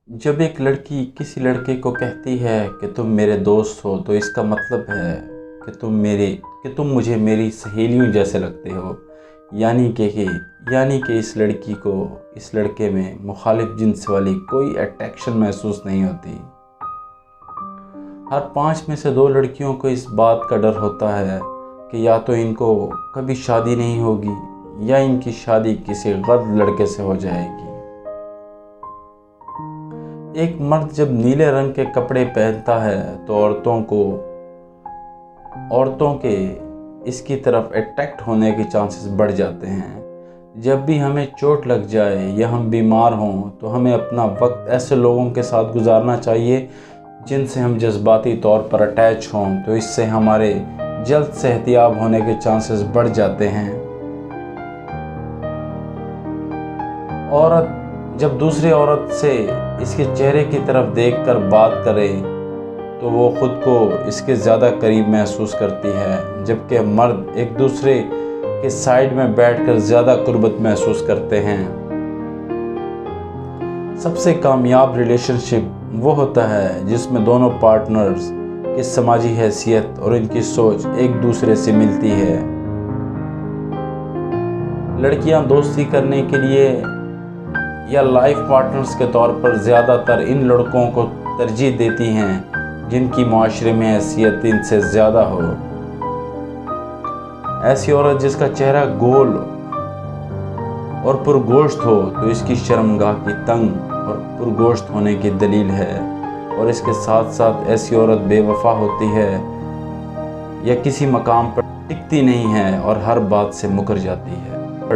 जब एक लड़की किसी लड़के को कहती है कि तुम मेरे दोस्त हो, तो इसका मतलब है कि तुम मुझे मेरी सहेलियों जैसे लगते हो। यानी कि इस लड़की को इस लड़के में मुखालिफ जिन्स वाली कोई अट्रैक्शन महसूस नहीं होती। हर 5 में से 2 लड़कियों को इस बात का डर होता है कि या तो इनको कभी शादी नहीं होगी या इनकी शादी किसी गलत लड़के से हो जाएगी। एक मर्द जब नीले रंग के कपड़े पहनता है तो औरतों के इसकी तरफ अट्रैक्ट होने के चांसेस बढ़ जाते हैं। जब भी हमें चोट लग जाए या हम बीमार हों तो हमें अपना वक्त ऐसे लोगों के साथ गुजारना चाहिए जिनसे हम जज्बाती तौर पर अटैच हों, तो इससे हमारे जल्द सेहतियाब होने के चांसेस बढ़ जाते हैं। औरत जब दूसरी औरत से इसके चेहरे की तरफ देखकर बात करे तो वो खुद को इसके ज़्यादा करीब महसूस करती है, जबकि मर्द एक दूसरे के साइड में बैठकर ज़्यादा कुर्बत महसूस करते हैं। सबसे कामयाब रिलेशनशिप वो होता है जिसमें दोनों पार्टनर्स की समाजी हैसियत और इनकी सोच एक दूसरे से मिलती है। लड़कियां दोस्ती करने के लिए या लाइफ पार्टनर्स के तौर पर ज़्यादातर इन लड़कों को तरजीह देती हैं जिनकी माशरे में हैसियत इनसे ज़्यादा हो। ऐसी औरत जिसका चेहरा गोल और पुरगोश्त हो तो इसकी शर्मगाह की तंग और पुरगोश्त होने की दलील है, और इसके साथ साथ ऐसी औरत बेवफा होती है या किसी मकाम पर टिकती नहीं है और हर बात से मुकर जाती है।